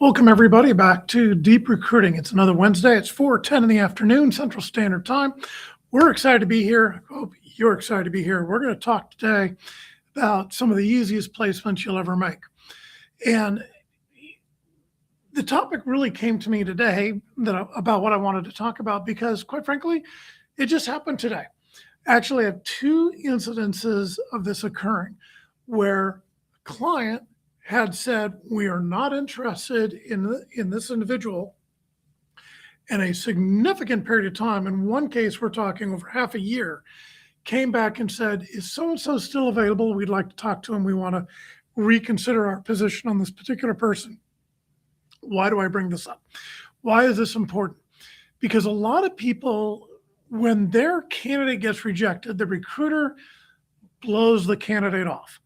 Welcome everybody back to Deep Recruiting. It's another Wednesday. It's 4:10 in the afternoon, Central Standard Time. We're excited to be here. I hope you're excited to be here. We're going to talk today about some of the easiest placements you'll ever make. And the topic really came to me today about what I wanted to talk about because, quite frankly, it just happened today. Actually, I have two incidences of this occurring where a client had said, we are not interested in this individual in a significant period of time. In one case, we're talking over half a year, came back and said, is so-and-so still available? We'd like to talk to him. We want to reconsider our position on this particular person. Why do I bring this up? Why is this important? Because a lot of people, when their candidate gets rejected, the recruiter blows the candidate off.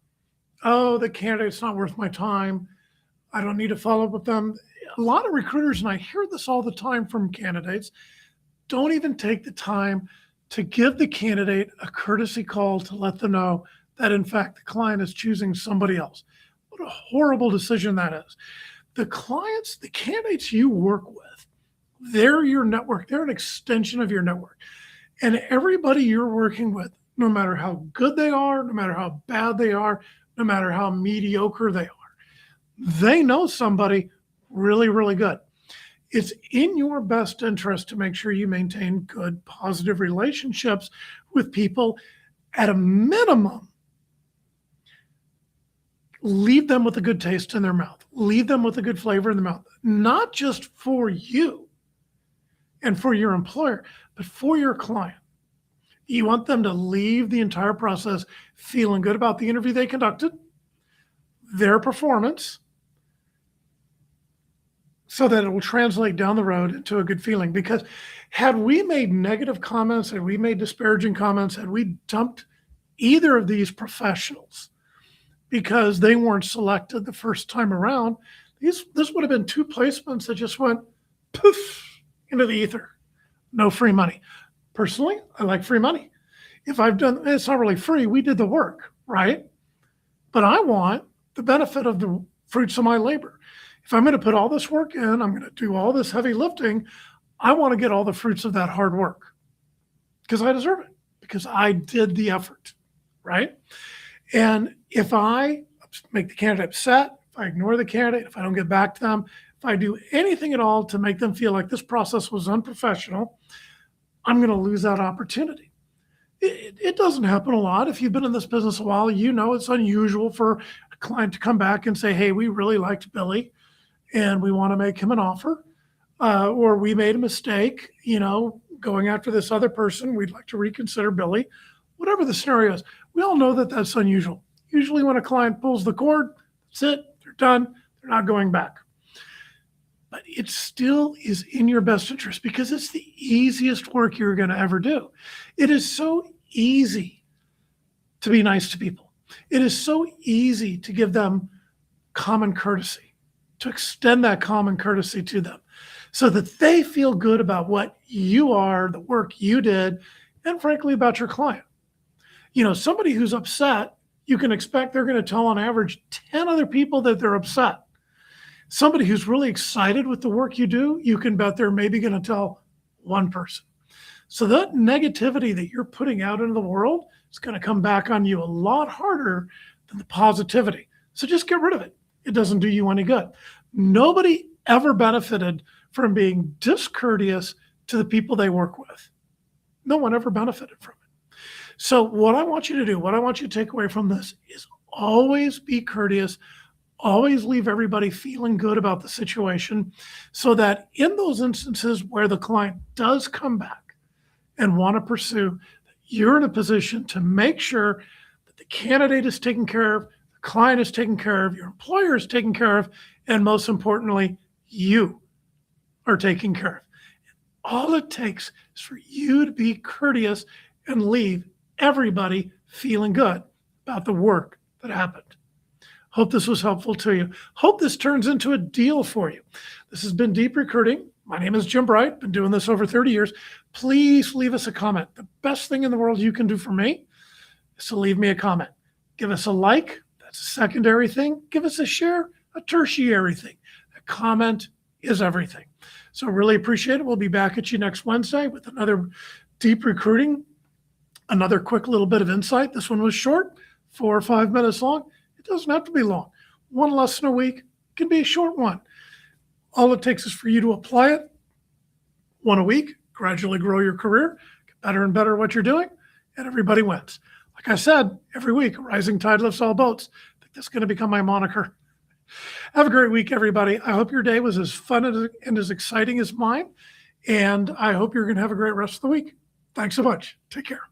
Oh, the candidate's not worth my time. I don't need to follow up with them. A lot of recruiters, and I hear this all the time from candidates, don't even take the time to give the candidate a courtesy call to let them know that, in fact, the client is choosing somebody else. What a horrible decision that is. The clients, the candidates you work with, they're your network. They're an extension of your network. And everybody you're working with, no matter how good they are, no matter how bad they are, no matter how mediocre they are, they know somebody really, really good. It's in your best interest to make sure you maintain good, positive relationships with people. At a minimum, leave them with a good taste in their mouth. Leave them with a good flavor in the mouth, not just for you and for your employer, but for your client. You want them to leave the entire process feeling good about the interview they conducted, their performance, so that it will translate down the road into a good feeling. Because had we made negative comments, had we made disparaging comments, had we dumped either of these professionals because they weren't selected the first time around, this would have been two placements that just went poof into the ether. No free money. Personally, I like free money. If I've done, it's not really free, we did the work, right? But I want the benefit of the fruits of my labor. If I'm going to put all this work in, I'm going to do all this heavy lifting, I want to get all the fruits of that hard work because I deserve it, because I did the effort, right? And if I make the candidate upset, if I ignore the candidate, if I don't get back to them, if I do anything at all to make them feel like this process was unprofessional, I'm going to lose that opportunity. It doesn't happen a lot. If you've been in this business a while, you know it's unusual for a client to come back and say, hey, we really liked Billy and we want to make him an offer, or we made a mistake, going after this other person. We'd like to reconsider Billy. Whatever the scenario is, we all know that that's unusual. Usually when a client pulls the cord, that's it, they're done, they're not going back. But it still is in your best interest because it's the easiest work you're going to ever do. It is so easy to be nice to people. It is so easy to give them common courtesy, to extend that common courtesy to them so that they feel good about what you are, the work you did, and frankly, about your client. Somebody who's upset, you can expect they're going to tell on average 10 other people that they're upset. Somebody who's really excited with the work you do, you can bet they're maybe going to tell one person. So that negativity that you're putting out into the world is going to come back on you a lot harder than the positivity. So just get rid of it. It doesn't do you any good. Nobody ever benefited from being discourteous to the people they work with. No one ever benefited from it. So what I want you to do, what I want you to take away from this is always be courteous. Always leave everybody feeling good about the situation so that in those instances where the client does come back and want to pursue, you're in a position to make sure that the candidate is taken care of, the client is taken care of, your employer is taken care of, and most importantly, you are taken care of. All it takes is for you to be courteous and leave everybody feeling good about the work that happened. Hope this was helpful to you. Hope this turns into a deal for you. This has been Deep Recruiting. My name is Jim Bright. Been doing this over 30 years. Please leave us a comment. The best thing in the world you can do for me is to leave me a comment. Give us a like. That's a secondary thing. Give us a share, a tertiary thing. comment is everything. So really appreciate it. We'll be back at you next Wednesday with another Deep Recruiting, another quick little bit of insight. This one was short, 4 or 5 minutes long. It doesn't have to be long. One lesson a week can be a short one. All it takes is for you to apply it, one a week, gradually grow your career, get better and better at what you're doing, and everybody wins. Like I said, every week, a rising tide lifts all boats. I think that's going to become my moniker. Have a great week, everybody. I hope your day was as fun and as exciting as mine, and I hope you're going to have a great rest of the week. Thanks so much. Take care.